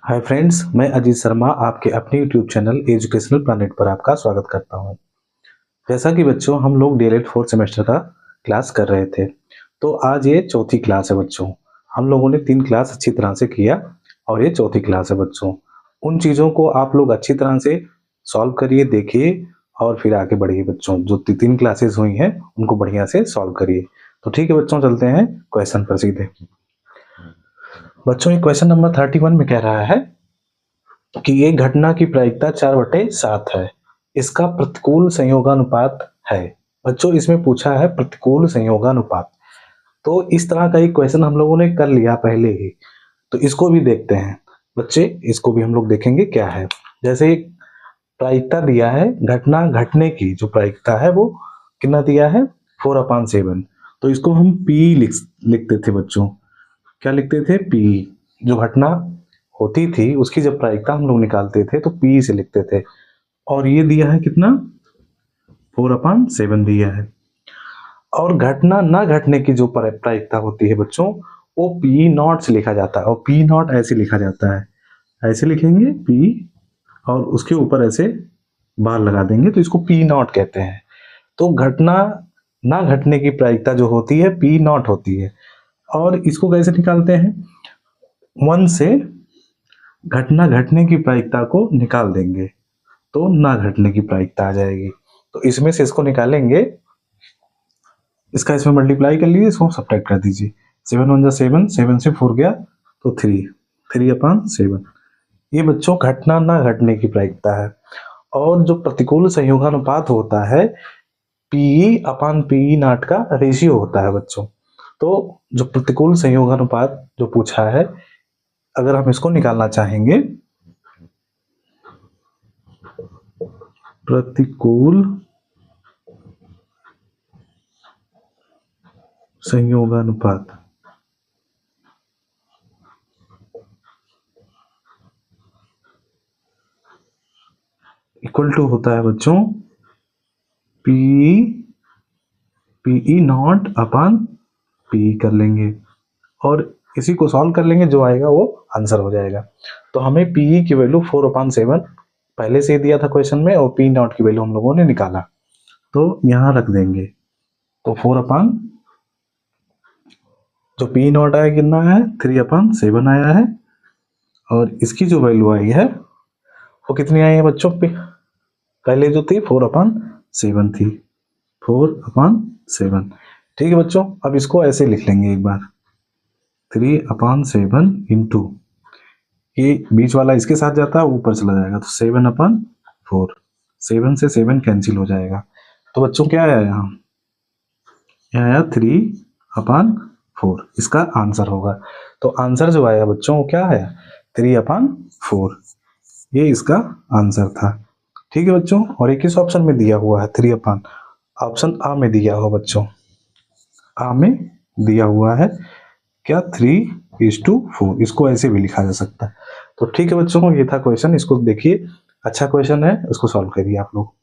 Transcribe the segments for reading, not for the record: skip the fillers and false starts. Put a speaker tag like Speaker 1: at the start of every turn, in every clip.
Speaker 1: Hi friends, मैं अजीत शर्मा आपके अपने यूट्यूब चैनल एजुकेशनल प्लैनेट पर आपका स्वागत करता हूं। जैसा कि बच्चों हम लोग डीएलएड फोर्थ सेमेस्टर का क्लास कर रहे थे, तो आज ये चौथी क्लास है बच्चों। हम लोगों ने 3 क्लास अच्छी तरह से किया और ये चौथी क्लास है बच्चों। उन चीज़ों को आप लोग अच्छी तरह से सॉल्व करिए, देखिए और फिर आगे बढ़िए बच्चों। जो 3 क्लासेस हुई हैं उनको बढ़िया से सॉल्व करिए। तो ठीक है बच्चों, चलते हैं क्वेश्चन पर सीधे। बच्चों ये क्वेश्चन नंबर 31 में कह रहा है कि एक घटना की प्रायिकता 4/7 है। इसका प्रतिकूल संयोगानुपात है। बच्चों इसमें पूछा है प्रतिकूल संयोगानुपात। तो इस तरह का एक क्वेश्चन हम लोगों ने कर लिया पहले ही, तो इसको भी देखते हैं बच्चे। इसको भी हम लोग देखेंगे क्या है। जैसे एक प्रायिकता दिया है, घटना घटने की जो प्रायिकता है वो कितना दिया है, 4/7। तो इसको हम पी लिखते थे बच्चों। क्या लिखते थे, पी। जो घटना होती थी उसकी जब प्रायिकता हम लोग निकालते थे तो पी से लिखते थे। और ये दिया है कितना, 4/7 दिया है। और घटना ना घटने की जो प्रायिकता होती है बच्चों, वो पी नॉट से लिखा जाता है। और पी नॉट ऐसे लिखा जाता है, ऐसे लिखेंगे पी और उसके ऊपर ऐसे बार लगा देंगे, तो इसको पी नॉट कहते हैं। तो घटना ना घटने की प्रायिकता जो होती है पी नॉट होती है। और इसको कैसे निकालते हैं, 1 से घटना घटने की प्रायिकता को निकाल देंगे तो ना घटने की प्रायिकता आ जाएगी। तो इसमें से इसको निकालेंगे, इसका इसमें मल्टीप्लाई कर लीजिए, इसको सब्ट्रैक्ट कर दीजिए। 7 1 7, 7 से 4 गया तो 3/7। ये बच्चों घटना ना घटने की प्रायिकता है। और जो प्रतिकूल संयोगानुपात होता है, पीई/पीई नॉट का रेशियो होता है बच्चों। तो जो प्रतिकूल संयोगानुपात जो पूछा है, अगर हम इसको निकालना चाहेंगे, प्रतिकूल संयोगानुपात इक्वल टू होता है बच्चों पीई नॉट अपन पी कर लेंगे और इसी को सॉल्व कर लेंगे, जो आएगा वो आंसर हो जाएगा। तो हमें पीई की वैल्यू 4/7 पहले से ही दिया था क्वेश्चन में, और पी नॉट की वैल्यू हम लोगों ने निकाला, तो यहां रख देंगे। तो 4 जो पी नॉट आया कितना है, 3/7 आया है। और इसकी जो वैल्यू आई है वो कितनी आई है बच्चों, पहले जो थी 4/7 थी, 4/7। ठीक है बच्चों, अब इसको ऐसे लिख लेंगे एक बार, 3/7 इंटू, ये बीच वाला इसके साथ जाता है ऊपर चला जाएगा, तो 7/4। 7 से 7 कैंसिल हो जाएगा। तो बच्चों क्या आया यहाँ, यह आया 3/4। इसका आंसर होगा। तो आंसर जो आया बच्चों वो क्या है, 3/4। ये इसका आंसर था। ठीक है बच्चों, और एक किस ऑप्शन में दिया हुआ है, ऑप्शन आ में दिया हुआ बच्चों, आ में दिया हुआ है क्या, 3:4। इसको ऐसे भी लिखा जा सकता है। तो ठीक है बच्चों, ये था क्वेश्चन, इसको देखिए, अच्छा क्वेश्चन है, इसको सॉल्व करिए आप लोग।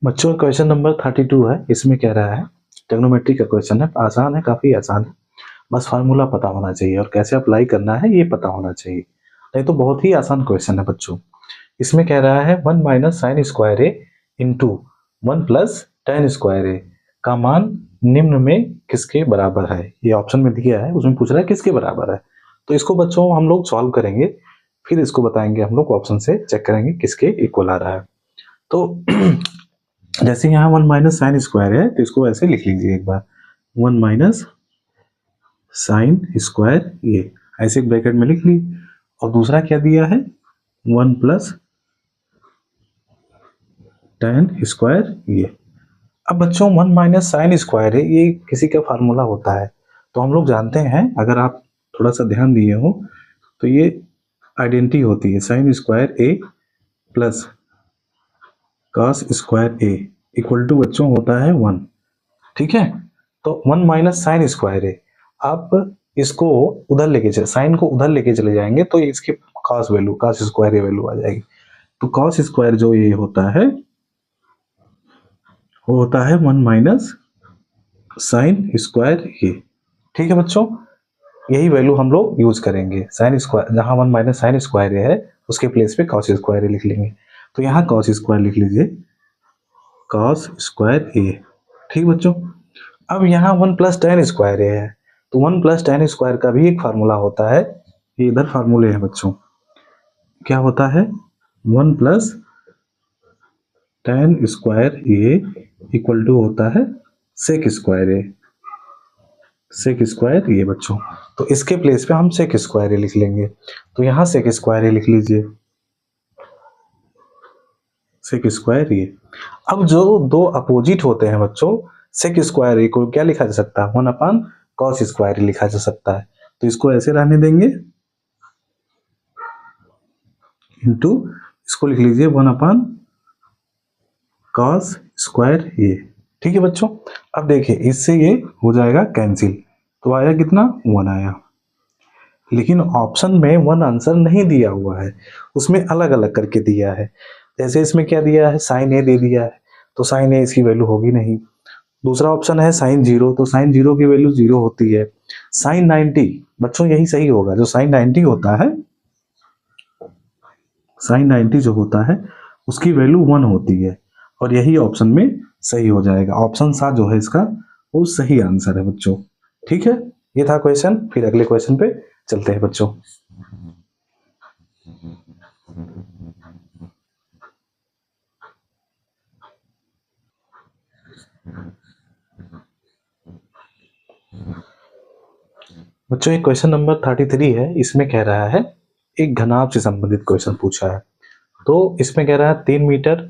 Speaker 1: बच्चों क्वेश्चन नंबर 32 है, इसमें कह रहा है, ट्रिग्नोमेट्री का क्वेश्चन है, आसान है, काफी आसान है। बस फार्मूला पता होना चाहिए और कैसे अप्लाई करना है ये पता होना चाहिए, नहीं तो बहुत ही आसान क्वेश्चन है बच्चों। इसमें कह रहा है 1 माइनस साइन स्क्वायर ए इंटू 1 प्लस टेन स्क्वायर ए का मान निम्न में किसके बराबर है। ये ऑप्शन में दिया है, उसमें पूछ रहा है किसके बराबर है। तो इसको बच्चों हम लोग सॉल्व करेंगे, फिर इसको बताएंगे, हम लोग ऑप्शन से चेक करेंगे किसके इक्वल आ रहा है। तो जैसे यहाँ 1 माइनस साइन स्क्वायर है, तो इसको ऐसे लिख लीजिए एक बार, 1 माइनस साइन स्क्वायर ये ऐसे एक ब्रैकेट में लिख ली। और दूसरा क्या दिया है, 1 प्लस टेन स्क्वायर ये। अब बच्चों 1 माइनस साइन स्क्वायर है, ये किसी का फार्मूला होता है, तो हम लोग जानते हैं, अगर आप थोड़ा सा ध्यान दिए हो तो ये आइडेंटिटी होती है, sine square A plus cos square A equal to बच्चों होता है 1। ठीक है, तो 1 माइनस साइन स्क्वायर ए, आप इसको उधर लेके चले, साइन को उधर लेके चले जाएंगे तो इसके कॉस वैल्यू, कॉस स्क्वायर ये वैल्यू आ जाएगी। तो कॉस स्क्वायर जो ये होता है वो होता है 1 माइनस साइन स्क्वायर ये। ठीक है बच्चों, यही वैल्यू हम लोग यूज करेंगे। साइन स्क्वायर जहां 1 माइनस साइन स्क्वायर ये है उसके प्लेस पे कॉस स्क्वायर लिख लेंगे। तो यहाँ कॉस स्क्वायर लिख लीजिए, कॉस स्क्वायर ए। ठीक बच्चों, अब यहाँ 1 प्लस टेन स्क्वायर ए है, तो 1 प्लस टेन स्क्वायर का भी एक फार्मूला होता है। ये इधर फार्मूले हैं बच्चों, क्या होता है 1 plus tan square A equal to होता है सेक स्क्वायर ए। सेक स्क्वायर ये बच्चों, तो इसके प्लेस पे हम सेक स्क्वायर ए लिख लेंगे। तो यहाँ सेक स्क्वायर ए लिख लीजिए, सेक स्क्वायर ये। अब जो दो अपोजिट होते हैं बच्चों, सेक स्क्वायर ए को क्या लिखा जा सकता है 1 अपान कॉस स्क्वायर ए लिखा जा सकता है। तो इसको ऐसे रहने देंगे, इंटू इसको लिख लीजिए 1 अपान कॉस स्क्वायर ए। ठीक है बच्चों, अब देखिए इससे ये हो जाएगा कैंसिल, तो आया कितना 1 आया। लेकिन ऑप्शन में 1 आंसर नहीं दिया हुआ है, उसमें अलग अलग करके दिया है। जैसे इसमें क्या दिया है साइन ए दे दिया है, तो साइन ए इसकी वैल्यू होगी नहीं। दूसरा ऑप्शन है साइन जीरो, तो साइन जीरो की वैल्यू जीरो होती है। साइन 90 बच्चों यही सही होगा, जो साइन 90 होता है, साइन 90 जो होता है उसकी वैल्यू 1 होती है, और यही ऑप्शन में सही हो जाएगा। ऑप्शन 7 जो है इसका वो सही आंसर है बच्चों। ठीक है, ये था क्वेश्चन। फिर अगले क्वेश्चन पे चलते हैं बच्चों। बच्चों ये क्वेश्चन नंबर 33 है। इसमें कह रहा है एक घनाभ से संबंधित क्वेश्चन पूछा है। तो इसमें कह रहा है 3 मीटर,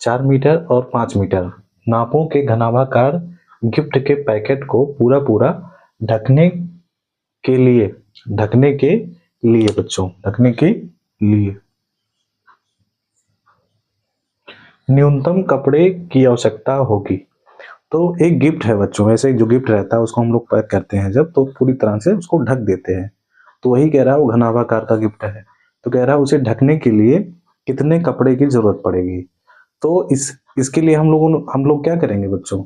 Speaker 1: 4 मीटर और 5 मीटर नापों के घनाभाकार गिफ्ट के पैकेट को पूरा पूरा ढकने के लिए, ढकने के लिए बच्चों, ढकने के लिए न्यूनतम कपड़े की आवश्यकता होगी। तो एक गिफ्ट है बच्चों, ऐसे जो गिफ्ट रहता है उसको हम लोग पैक करते हैं जब, तो पूरी तरह से उसको ढक देते हैं। तो वही कह रहा है वो घनाभाकार का गिफ्ट है, तो कह रहा है उसे ढकने के लिए कितने कपड़े की जरूरत पड़ेगी। तो इसके लिए हम लोग क्या करेंगे बच्चों,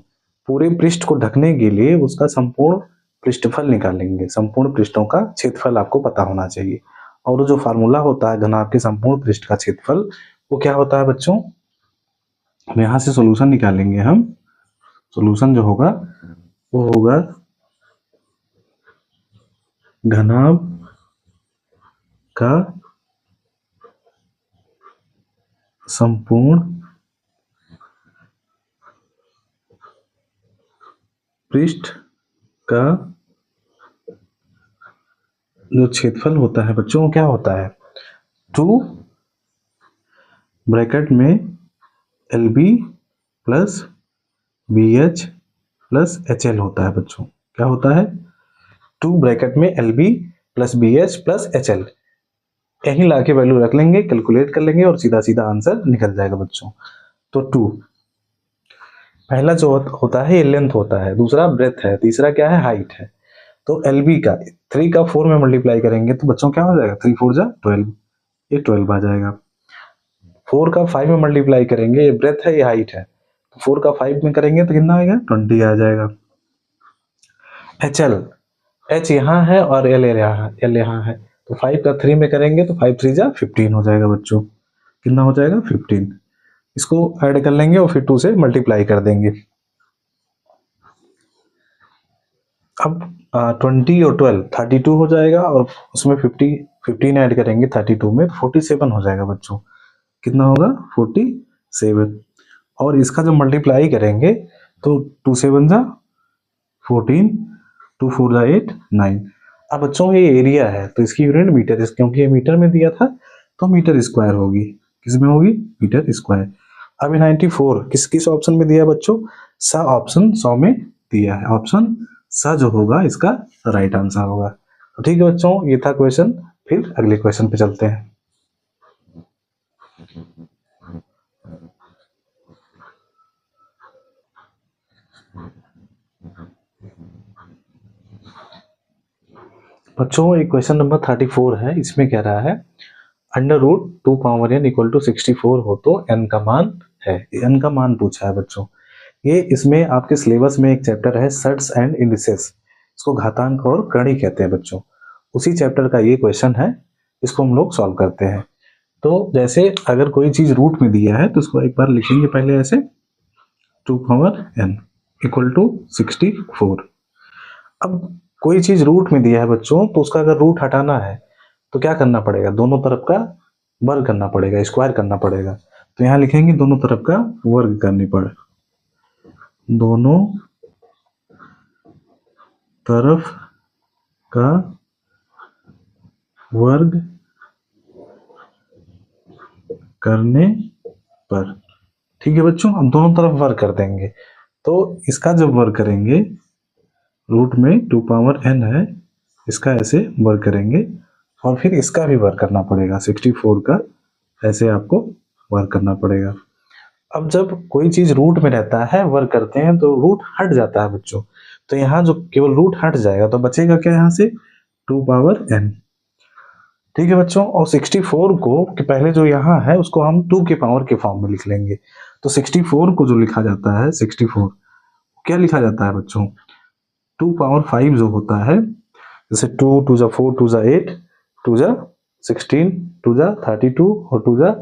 Speaker 1: पूरे पृष्ठ को ढकने के लिए उसका संपूर्ण पृष्ठफल निकालेंगे। संपूर्ण पृष्ठों का क्षेत्रफल आपको पता होना चाहिए, और वो जो फार्मूला होता है घनाभ के संपूर्ण पृष्ठ का क्षेत्रफल, वो क्या होता है बच्चों, हम यहाँ से सोल्यूशन निकालेंगे। हम सोल्यूशन जो होगा वो होगा घनाभ का संपूर्ण पृष्ठ का जो क्षेत्रफल होता है बच्चों, क्या होता है 2 ब्रैकेट में L B plus B H plus H L होता है बच्चों। क्या होता है 2 ब्रैकेट में L B plus B H plus H L. यही ला के वैल्यू रख लेंगे, कैलकुलेट कर लेंगे और सीधा सीधा आंसर निकल जाएगा बच्चों। तो 2 पहला जो होता है ये लेंथ होता है, दूसरा ब्रेथ है, तीसरा क्या है हाइट है। तो एल बी का 3 का 4 में मल्टीप्लाई करेंगे तो बच्चों क्या हो जाएगा 3 4 जा 12, ये 12 आ जाएगा। 4 का 5 में मल्टीप्लाई करेंगे, ये ब्रेथ है ये हाइट है, तो 4 का 5 में करेंगे तो कितना आएगा 20 आ जाएगा। एच एल, एच यहाँ है और एल यहाँ है, तो 5 का 3 में करेंगे तो 5 3 जा 15 हो जाएगा बच्चों। कितना हो जाएगा 15। इसको ऐड कर लेंगे और फिर 2 से मल्टीप्लाई कर देंगे। अब 20 और 12 32 हो जाएगा, और उसमें 15 ऐड करेंगे 32 में तो 47 हो जाएगा बच्चों। कितना होगा 47। और इसका जब मल्टीप्लाई करेंगे तो 2 7 जा 14, 2 4 जा 8 9। अब बच्चों ये एरिया है तो इसकी यूनिट मीटर है, क्योंकि ये मीटर में दिया था तो मीटर स्क्वायर होगी। किस में होगी मीटर स्क्वायर। अभी 94 किस किस ऑप्शन में दिया बच्चों, सा ऑप्शन 100 में दिया है। ऑप्शन सा जो होगा इसका राइट आंसर होगा। तो ठीक है बच्चों, ये था क्वेश्चन। फिर अगले क्वेश्चन पे चलते हैं। बच्चों एक क्वेश्चन नंबर 34 है, इसमें कह रहा है under root 2 power n equal to 64 हो तो n का मान है। n का मान पूछा है बच्चों। ये इसमें आपके सिलेबस में एक चैप्टर है सर्ट्स एंड इंडिसेस, इसको घातांक और कड़ी कहते हैं बच्चों। उसी चैप्टर का ये क्वेश्चन है, इसको हम लोग सॉल्व करते हैं। तो जैसे अगर कोई चीज रूट में दिया है तो इसको एक बार लिखेंगे पहले ऐसे 2 पावर n इक्वल टू 64। अब कोई चीज रूट में दिया है बच्चों, तो उसका अगर रूट हटाना है तो क्या करना पड़ेगा, दोनों तरफ का वर्ग करना पड़ेगा, स्क्वायर करना पड़ेगा। तो यहाँ लिखेंगे दोनों तरफ का वर्ग करने पर, दोनों तरफ का वर्ग करने पर। ठीक है बच्चों, अब दोनों तरफ वर्ग कर देंगे। तो इसका जब वर्ग करेंगे, रूट में 2 पावर n है, इसका ऐसे वर्ग करेंगे और फिर इसका भी वर्ग करना पड़ेगा, 64 का ऐसे आपको वर्ग करना पड़ेगा। अब जब कोई चीज रूट में रहता है, वर्ग करते हैं तो रूट हट जाता है बच्चों। तो यहाँ जो केवल रूट हट जाएगा तो बचेगा क्या यहाँ से 2 पावर n। ठीक है बच्चों, और 64 को कि पहले जो यहाँ है उसको हम 2 के पावर के फॉर्म में लिख लेंगे। तो 64 को जो लिखा जाता है, 64 क्या लिखा जाता है बच्चों, 2 पावर 5 जो होता है, जैसे 2 2 जा 4 2 जा 8 2 जा 16 2 जा 32 और 2 जा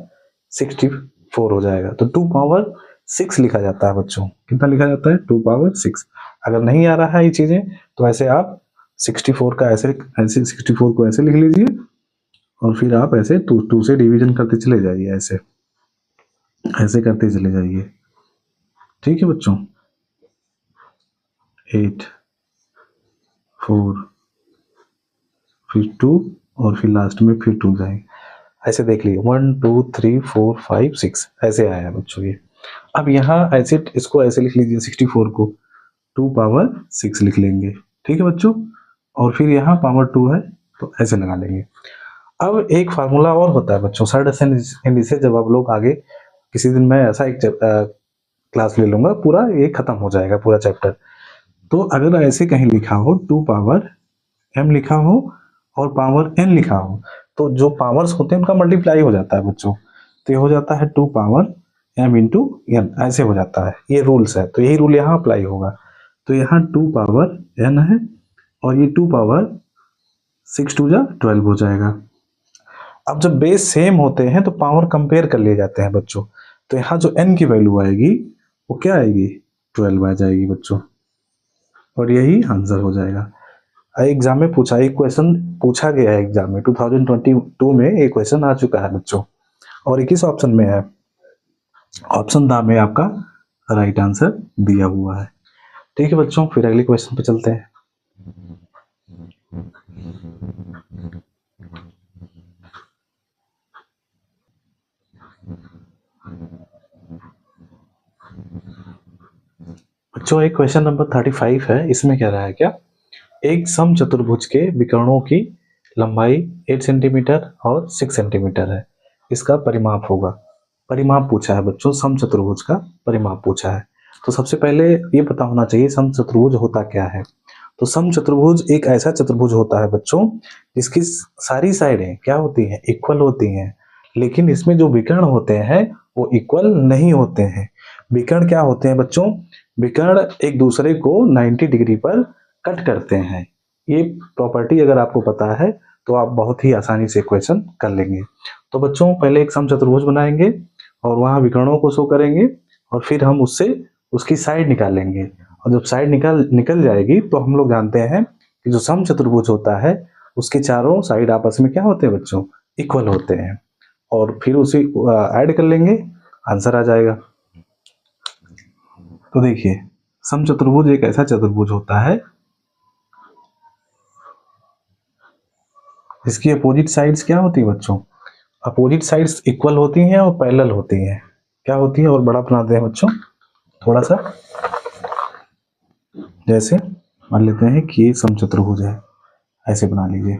Speaker 1: 64 हो जाएगा। तो 2 पावर 6 लिखा जाता है बच्चों। कितना लिखा जाता है, 2 पावर 6। अगर नहीं आ रहा है ये चीजें तो ऐसे आप 64 का ऐसे 64 को ऐसे लिख लीजिए और फिर आप ऐसे 2 से डिवीजन करते चले जाइए, ऐसे ऐसे करते चले जाइए। ठीक है बच्चों, 8 4 फिर 2 और फिर लास्ट में फिर 2 जाएंगे, ऐसे देख लीजिए 1 2 3 4 5 6 ऐसे आया बच्चों ये। अब यहाँ ऐसे इसको ऐसे लिख लीजिए, 64 को 2 पावर 6 लिख लेंगे। ठीक है बच्चों, और फिर यहाँ पावर 2 है तो ऐसे लगा लेंगे। अब एक फार्मूला और होता है बच्चों, सर्ट्स एंड इंडिसेस। जब आप लोग आगे किसी दिन मैं ऐसा एक क्लास ले लूंगा, पूरा ये खत्म हो जाएगा पूरा चैप्टर। तो अगर ऐसे कहीं लिखा हो 2 पावर m लिखा हो और पावर n लिखा हो, तो जो पावर्स होते हैं उनका मल्टीप्लाई हो जाता है बच्चों। तो ये हो जाता है 2 पावर m इंटू n, ऐसे हो जाता है। ये रूल्स है, तो यही रूल यहाँ अप्लाई होगा। तो यहाँ 2 पावर n है और ये 2 पावर 6 2 जा 12 हो जाएगा। अब जब बेस सेम होते हैं तो पावर कंपेयर कर लिए जाते हैं बच्चों। तो यहाँ जो n की वैल्यू आएगी वो क्या आएगी, 12 आ जाएगी बच्चों, और यही आंसर हो जाएगा। एग्जाम में पूछा, एक क्वेश्चन पूछा गया है एग्जाम में 2022 में, एक क्वेश्चन आ चुका है बच्चों और 21 ऑप्शन में है। ऑप्शन दा में आपका राइट आंसर दिया हुआ है। ठीक है बच्चों, फिर अगले क्वेश्चन पे चलते हैं। बच्चों एक क्वेश्चन नंबर 35 है, इसमें कह रहा है क्या, एक सम चतुर्भुज के विकर्णों की लंबाई 8 सेंटीमीटर और 6 सेंटीमीटर है, इसका परिमाप होगा। परिमाप पूछा है बच्चों, सम चतुर्भुज का परिमाप पूछा है। तो सबसे पहले ये पता होना चाहिए सम चतुर्भुज होता क्या है। तो सम चतुर्भुज एक ऐसा चतुर्भुज होता है बच्चों जिसकी सारी साइडें क्या होती हैं, इक्वल होती हैं, लेकिन इसमें जो विकर्ण होते हैं वो इक्वल नहीं होते हैं। विकर्ण क्या होते हैं बच्चों, विकर्ण एक दूसरे को 90 डिग्री पर कट करते हैं। ये प्रॉपर्टी अगर आपको पता है तो आप बहुत ही आसानी से क्वेश्चन कर लेंगे। तो बच्चों पहले एक समचतुर्भुज बनाएंगे और वहां विकर्णों को शो करेंगे और फिर हम उससे उसकी साइड निकालेंगे, और जब साइड निकल जाएगी तो हम लोग जानते हैं कि जो समचतुर्भुज होता है उसके चारों साइड आपस में क्या होते हैं बच्चों, इक्वल होते हैं, और फिर उसे ऐड कर लेंगे, आंसर आ जाएगा। तो देखिए समचतुर्भुज एक ऐसा चतुर्भुज होता है इसकी अपोजिट साइड्स क्या होती है बच्चों, अपोजिट साइड्स इक्वल होती हैं और पैरेलल होती हैं। क्या होती है, और बड़ा बनाते हैं बच्चों थोड़ा सा, जैसे मान लेते हैं कि ये समचतुर्भुज है, ऐसे बना लीजिए।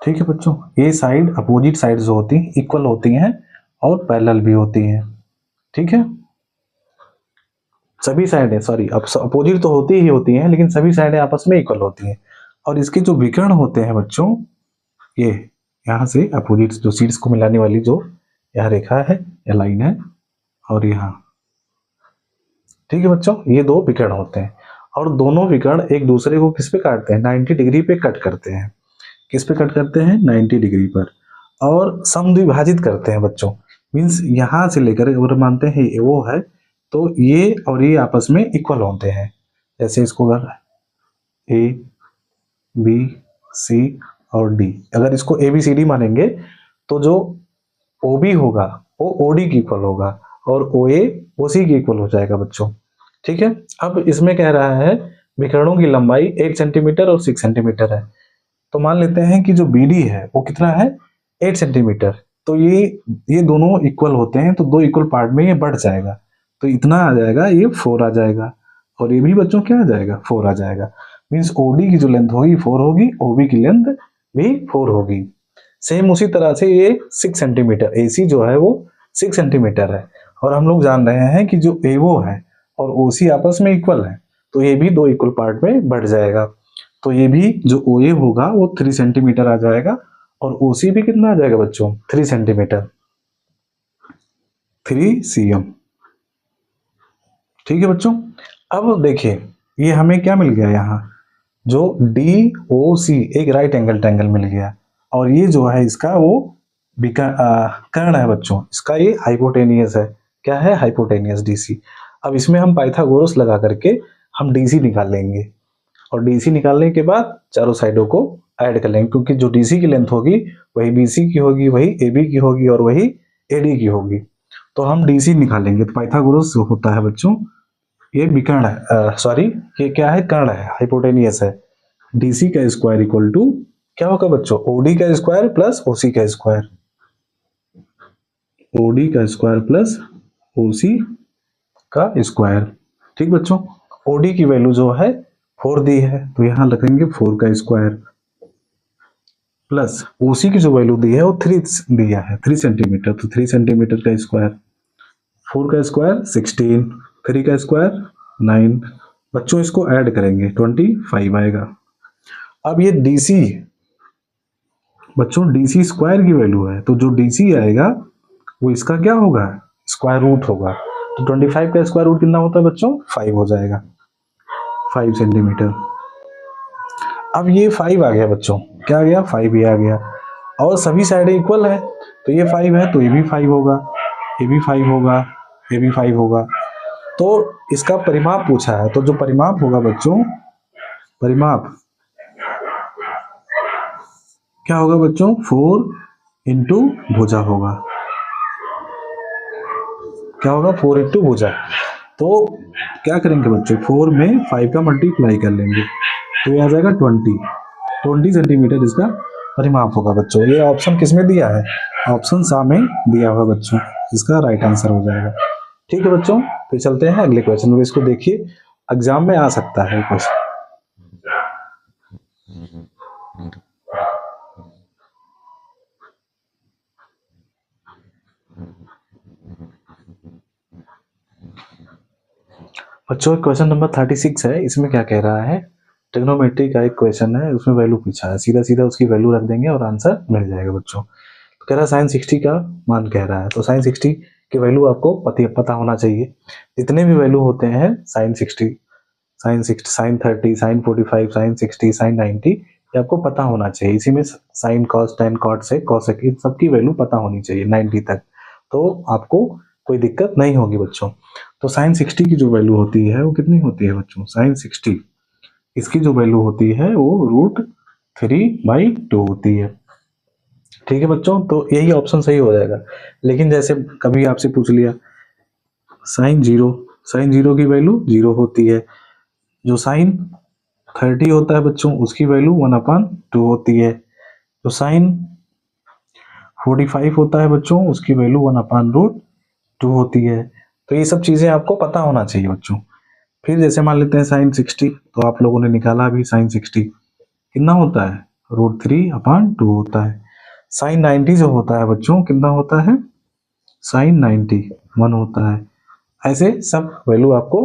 Speaker 1: ठीक है बच्चों, ये साइड अपोजिट साइड जो होती हैं इक्वल होती हैं और पैरेलल भी होती हैं। ठीक है, सभी साइडें, सॉरी अपोजिट तो होती ही होती हैं लेकिन सभी साइडें आपस में इक्वल होती हैं। और इसके जो विकर्ण होते हैं बच्चों, ये यहाँ से अपोजिट जो सीड्स को मिलाने वाली जो यह रेखा है, यह लाइन है, और यहाँ, ठीक है बच्चों, ये दो विकर्ण होते हैं और दोनों विकर्ण एक दूसरे को किस पे काटते हैं, 90 डिग्री पे कट करते हैं। किस पे कट करते हैं, 90 डिग्री पर, और समद्विभाजित करते हैं बच्चों। मीन्स यहाँ से लेकर अगर मानते हैं ये वो है तो ये और ये आपस में इक्वल होते हैं। जैसे इसको अगर ए बी सी और डी, अगर इसको ए बी सी डी मानेंगे तो जो ओ बी होगा वो ओ डी की इक्वल होगा और ओ ए ओ सी की इक्वल हो जाएगा बच्चों। ठीक है, अब इसमें कह रहा है विकर्णों की लंबाई 8 सेंटीमीटर और 6 सेंटीमीटर है। तो मान लेते हैं कि जो बी डी है वो कितना है, 8 सेंटीमीटर। तो ये दोनों इक्वल होते हैं तो दो इक्वल पार्ट में ये बढ़ जाएगा, तो इतना आ जाएगा, ये 4 आ जाएगा, और ये भी बच्चों क्या आ जाएगा, 4 आ जाएगा। मीन्स ओडी की जो लेंथ होगी 4 होगी, ओबी की लेंथ भी 4 होगी। सेम उसी तरह से ये 6 सेंटीमीटर, एसी जो है वो 6 सेंटीमीटर है, और हम लोग जान रहे हैं कि जो एओ है और ओसी आपस में इक्वल है, तो ये भी दो इक्वल पार्ट में बढ़ जाएगा। तो ये भी जो ओए होगा वो 3 सेंटीमीटर आ जाएगा, और ओसी भी कितना आ जाएगा बच्चों, 3 सेंटीमीटर, 3 cm। ठीक है बच्चों, अब देखिए ये हमें क्या मिल गया, यहाँ जो डी ओ सी एक राइट एंगल ट्रायंगल मिल गया, और ये जो है इसका वो कर्ण है बच्चों, इसका ये हाइपोटेनियस है। क्या है, हाइपोटेनियस डीसी। अब इसमें हम पाइथागोरस लगा करके हम डीसी निकाल लेंगे, और डीसी निकालने के बाद चारों साइडों को ऐड कर लेंगे, क्योंकि जो डीसी की लेंथ होगी वही बीसी की होगी, वही एबी की होगी और वही एडी की होगी। तो हम डीसी निकालेंगे, तो पाइथागोरस होता है बच्चों, ये विकर्ण है, सॉरी ये क्या है, कर्ण है, हाइपोटेनियस है। डीसी का स्क्वायर इक्वल टू क्या होगा बच्चों, ओडी का स्क्वायर प्लस ओसी का स्क्वायर, ओडी का स्क्वायर प्लस ओसी का स्क्वायर। ठीक बच्चों, ओडी की वैल्यू जो है 4 दी है, तो यहां लिखेंगे 4 का स्क्वायर, प्लस ओसी की जो वैल्यू दी है वो 3 दिया है, 3 सेंटीमीटर, तो 3 सेंटीमीटर का स्क्वायर, 4 का स्क्वायर 16, 3 का स्क्वायर 9। बच्चों इसको ऐड करेंगे 25 आएगा। अब ये डीसी बच्चों, डीसी स्क्वायर की वैल्यू है, तो जो डीसी आएगा वो इसका क्या होगा, स्क्वायर रूट होगा। तो 25 का स्क्वायर रूट कितना होता है बच्चों, 5 हो जाएगा, 5 सेंटीमीटर। अब ये 5 आ गया बच्चों, क्या आ गया, 5 ये आ गया, और सभी साइडें इक्वल है, तो ये 5 है तो ये भी 5 होगा, ये भी 5 होगा, ये भी 5 होगा। तो इसका परिमाप पूछा है, तो जो परिमाप होगा बच्चों, परिमाप क्या होगा बच्चों, 4 इंटू भुजा होगा, क्या होगा, 4 इंटू भुजा। तो क्या करेंगे बच्चों, 4 में 5 का मल्टीप्लाई कर लेंगे, तो ये आ जाएगा 20 सेंटीमीटर इसका परिमाप होगा बच्चों। ये ऑप्शन किसमें दिया है, ऑप्शन सा में दिया हुआ बच्चों, इसका राइट आंसर हो जाएगा। ठीक है बच्चों, तो चलते हैं अगले क्वेश्चन में, इसको देखिए एग्जाम में आ सकता है क्वेश्चन। बच्चों क्वेश्चन नंबर 36 है, इसमें क्या कह रहा है, ट्रिग्नोमेट्री का एक क्वेश्चन है, उसमें वैल्यू पूछा है, सीधा सीधा उसकी वैल्यू रख देंगे और आंसर मिल जाएगा बच्चों। तो कह रहा है साइन 60 का मान कह रहा है, तो साइन 60 की वैल्यू आपको पता होना चाहिए। जितने भी वैल्यू होते हैं sine 60, sine 30, sine 45, sine 60, sine 90, ये आपको पता होना चाहिए। इसी में साइन कॉस, टेन कॉट से कॉसेक, इन सबकी वैल्यू पता होनी चाहिए 90 तक, तो आपको कोई दिक्कत नहीं होगी बच्चों। तो साइन 60 की जो वैल्यू होती है वो कितनी होती है बच्चों, साइन 60 इसकी जो वैल्यू होती है वो √3/2 होती है। ठीक है बच्चों, तो यही ऑप्शन सही हो जाएगा। लेकिन जैसे कभी आपसे पूछ लिया साइन 0 की वैल्यू 0 होती है, जो साइन 30 होता है बच्चों उसकी वैल्यू 1/2 होती है, जो साइन 45 होता है बच्चों उसकी वैल्यू 1/√2 होती है। तो ये सब चीजें आपको पता होना चाहिए बच्चों। फिर जैसे मान लेते हैं साइन 60, तो आप लोगों ने निकाला अभी साइन 60 कितना होता है, √3/2 होता है। साइन 90 जो होता है बच्चों कितना होता है, साइन 90 1 होता है। ऐसे सब वैल्यू आपको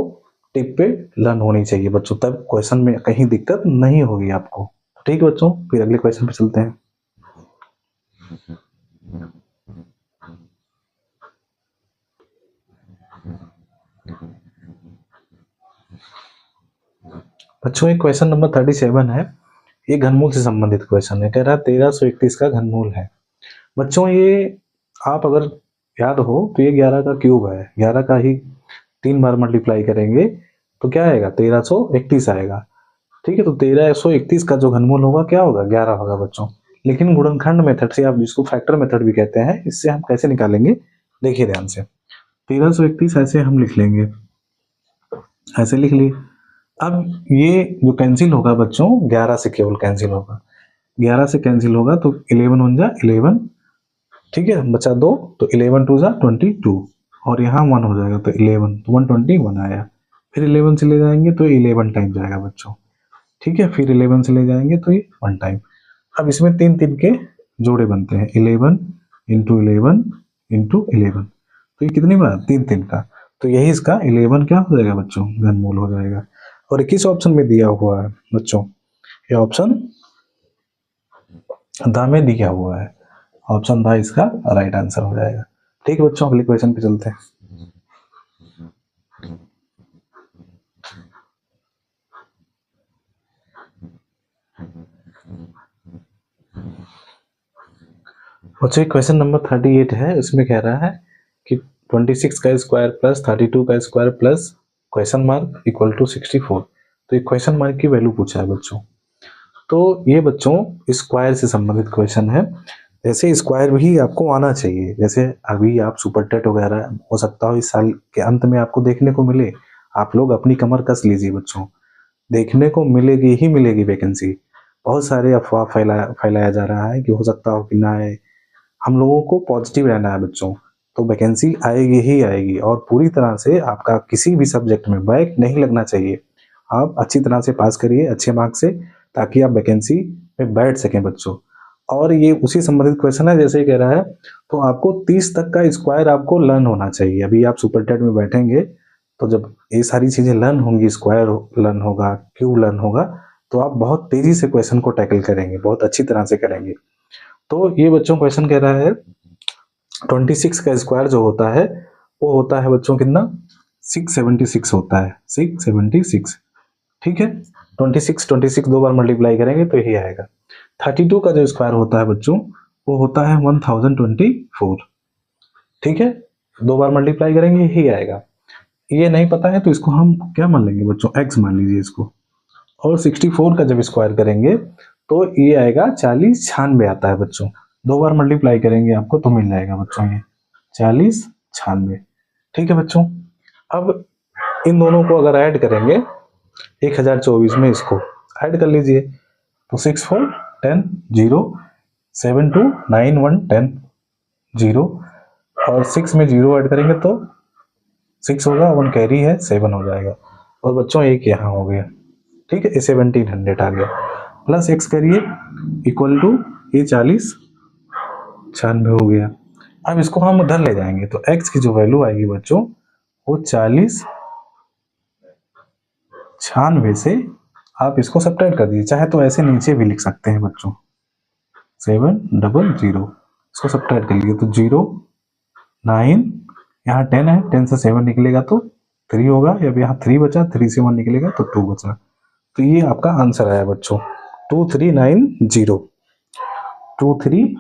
Speaker 1: टिप पे लर्न होनी चाहिए बच्चों, तब क्वेश्चन में कहीं दिक्कत नहीं होगी आपको। ठीक है बच्चों, फिर अगले क्वेश्चन पे चलते हैं। बच्चों एक क्वेश्चन नंबर 37 है, ये घनमूल से संबंधित क्वेश्चन है। कह रहा है 1331 का घनमूल है। बच्चों ये आप अगर याद हो तो ये 11 का क्यूब है, 11 का ही 3 बार मल्टीप्लाई करेंगे तो क्या आएगा, 1331 आएगा। ठीक है, तो 1331 का जो घनमूल होगा क्या होगा, 11 होगा बच्चों। लेकिन गुणनखंड मेथड से, आप जिसको फैक्टर मेथड भी कहते हैं, इससे हम कैसे निकालेंगे, देखिए ध्यान से। 1331 ऐसे हम लिख लेंगे, ऐसे लिख लिए। अब ये जो कैंसिल होगा बच्चों, 11 से केवल कैंसिल होगा, 11 से कैंसिल होगा तो 11 1 जा 11, ठीक है, बचा 2, तो 11 2 जा 22, और यहाँ 1 हो जाएगा तो 11, तो 121 आया। फिर 11 से ले जाएंगे तो 11 टाइम जाएगा बच्चों, ठीक है, फिर 11 से ले जाएंगे तो ये 1 टाइम। अब इसमें 3 3 के जोड़े बनते हैं, 11 इंटू 11 इंटू 11, तो ये कितनी बार, 3 3 का, तो यही इसका 11 क्या हो जाएगा बच्चों, घनमूल हो जाएगा। और किस ऑप्शन में दिया हुआ है बच्चों, ये ऑप्शन द में दिया हुआ है, ऑप्शन द इसका राइट आंसर हो जाएगा। ठीक है बच्चों, अगले क्वेश्चन पे चलते हैं। बच्चों क्वेश्चन नंबर 38 है, इसमें कह रहा है कि 26 का स्क्वायर प्लस 32 का square plus question mark equal to 64। तो ये क्वेश्चन मार्क की वैल्यू पूछा है बच्चों। तो ये बच्चों स्क्वायर से संबंधित क्वेश्चन है। जैसे स्क्वायर भी आपको आना चाहिए, जैसे अभी आप सुपर टेट वगैरह हो सकता हो इस साल के अंत में आपको देखने को मिले, आप लोग अपनी कमर कस लीजिए बच्चों, देखने को मिलेगी ही मिलेगी वैकेंसी। बहुत सारे अफवाह फैलाया जा रहा है कि हो सकता हो कि ना आए, हम लोगों को पॉजिटिव रहना है बच्चों, तो वैकेंसी आएगी ही आएगी, और पूरी तरह से आपका किसी भी सब्जेक्ट में बैक नहीं लगना चाहिए। आप अच्छी तरह से पास करिए अच्छे मार्क्स से, ताकि आप वैकेंसी में बैठ सकें बच्चों। और ये उसी संबंधित क्वेश्चन है, जैसे कह रहा है, तो आपको 30 तक का स्क्वायर आपको लर्न होना चाहिए। अभी आप सुपर टेट में बैठेंगे तो जब ये सारी चीजें लर्न होंगी, स्क्वायर लर्न होगा, क्यूब लर्न होगा, तो आप बहुत तेजी से क्वेश्चन को टैकल करेंगे, बहुत अच्छी तरह से करेंगे। तो ये बच्चों क्वेश्चन कह रहा है 26 का स्क्वायर जो होता है वो होता है बच्चों कितना, 676 होता है, 676, ठीक है। 26 दो बार मल्टीप्लाई करेंगे तो यही आएगा। 32 का जो स्क्वायर होता है बच्चों वो होता है 1024, ठीक है, दो बार मल्टीप्लाई करेंगे यही आएगा। ये नहीं पता है तो इसको हम क्या मान लेंगे बच्चों, x मान लीजिए इसको। और 64 का जब स्क्वायर करेंगे तो ये आएगा 4096 आता है बच्चों, दो बार मल्टीप्लाई करेंगे आपको तो मिल जाएगा बच्चों ये 4096, ठीक है बच्चों। अब इन दोनों को अगर ऐड करेंगे 1024 में, इसको ऐड कर लीजिए तो 6 4 10 0 7 2 9 1 10 0, और 6 में 0 ऐड करेंगे तो 6 होगा, 1 कैरी है 7 हो जाएगा, और बच्चों एक यहाँ हो गया, ठीक है, 1700 आ गया, प्लस x करिए इक्वल टू ये 4096 हो गया। अब इसको हम उधर ले जाएंगे तो x की जो वैल्यू आएगी बच्चों वो 4096 से आप इसको सब्ट्रैक्ट कर दीजिए, चाहे तो ऐसे नीचे भी लिख सकते हैं बच्चों, 700, इसको सब्ट्रैक्ट कर लीजिए तो 0 9, यहाँ 10 है, 10 से 7 निकलेगा तो 3 होगा, या यहाँ 3 बचा, 3 से 1 निकलेगा तो 2 बचा, तो ये आपका आंसर आया बच्चों 2390, 23,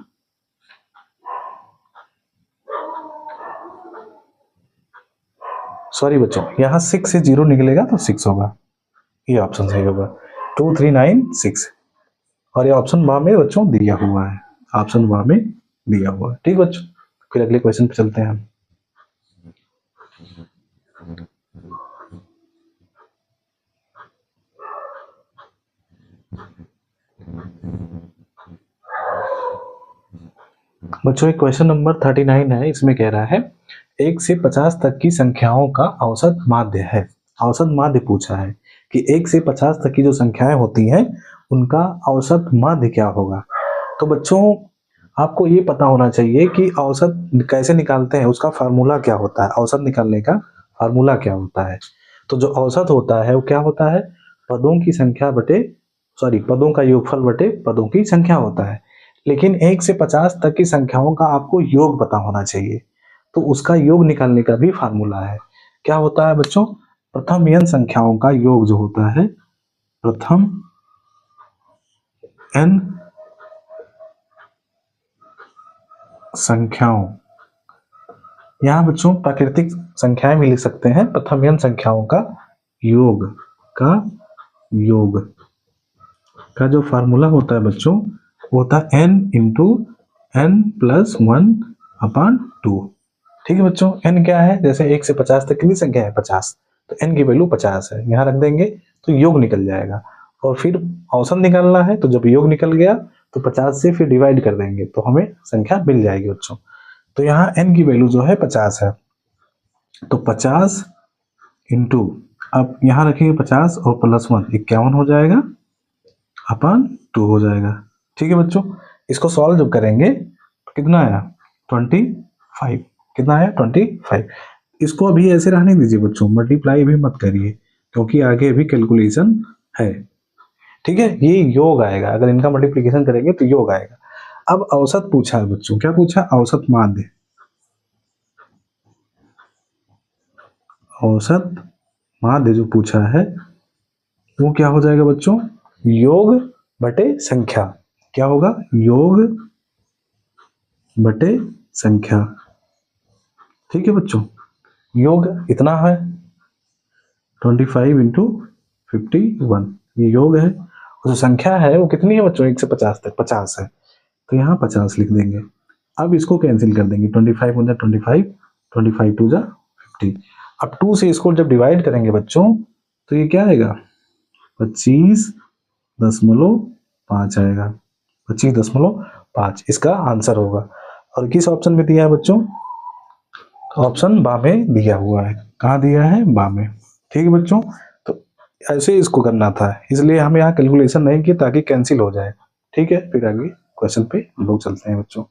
Speaker 1: सॉरी बच्चों यहाँ 6 से 0 निकलेगा तो 6 होगा, ये ऑप्शन सही होगा 2396, और ये ऑप्शन वहां में बच्चों दिया हुआ है, ऑप्शन वहां में दिया हुआ है, ठीक बच्चों। फिर अगले क्वेश्चन पे चलते हैं हम। बच्चों एक क्वेश्चन नंबर 39 है, इसमें कह रहा है 1 से 50 तक की संख्याओं का औसत माध्य है। औसत माध्य पूछा है कि 1 से 50 तक की जो संख्याएं होती हैं उनका औसत माध्य क्या होगा। तो बच्चों आपको ये पता होना चाहिए कि औसत कैसे निकालते हैं, उसका फार्मूला क्या होता है, औसत निकालने का फार्मूला क्या होता है। तो जो औसत होता है वो क्या होता है, पदों की संख्या बटे सॉरी पदों का योगफल बटे पदों की संख्या होता है। लेकिन 1 से 50 तक की संख्याओं का आपको योग पता होना चाहिए, तो उसका योग निकालने का भी फार्मूला है। क्या होता है बच्चों? प्रथम n संख्याओं का योग जो होता है, प्रथम n संख्याओं, यहाँ बच्चों प्राकृतिक संख्याएं भी लिख सकते हैं। प्रथम n संख्याओं का योग का जो फार्मूला होता है बच्चों, वो होता है n इंटू n प्लस 1/2। ठीक है बच्चों, n क्या है? जैसे 1 से 50 तक कितनी संख्या है? 50, तो n की वैल्यू 50 है, यहाँ रख देंगे तो योग निकल जाएगा। और फिर औसत निकालना है, तो जब योग निकल गया तो 50 से फिर डिवाइड कर देंगे तो हमें संख्या मिल जाएगी बच्चों। तो यहाँ n की वैल्यू जो है 50 है, तो 50 इंटू, अब यहाँ रखेंगे 50 और प्लस 1 51 हो जाएगा, अपन 2 हो जाएगा। ठीक है बच्चों, इसको सॉल्व जब करेंगे तो कितना आया? 25। कितना आया? 25। इसको अभी ऐसे रहने दीजिए बच्चों, मल्टीप्लाई भी मत करिए क्योंकि आगे अभी कैलकुलेशन है। ठीक है, ये योग आएगा, अगर इनका मल्टीप्लिकेशन करेंगे तो योग आएगा। अब औसत पूछा है बच्चों, क्या पूछा? औसत माध्य। औसत माध्य जो पूछा है वो क्या हो जाएगा बच्चों? योग बटे संख्या। क्या होगा? योग बटे संख्या। ठीक है बच्चों, योग इतना है 25 इंटू 51, ये योग है। और जो संख्या है वो कितनी है बच्चों? 1 से 50 तक 50 है, तो यहाँ 50 लिख देंगे। अब इसको कैंसिल कर देंगे, 25 × 25, 25 2 × 50। अब 2 से इसको जब डिवाइड करेंगे बच्चों तो ये क्या आएगा? 25.5 आएगा, 25.5 इसका आंसर होगा। और किस ऑप्शन में दिया है बच्चों? ऑप्शन बा में दिया हुआ है। कहाँ दिया है? बा में। ठीक है बच्चों, तो ऐसे इसको करना था, इसलिए हम यहाँ कैलकुलेशन नहीं किए ताकि कैंसिल हो जाए। ठीक है, फिर आगे क्वेश्चन पे हम लोग चलते हैं बच्चों।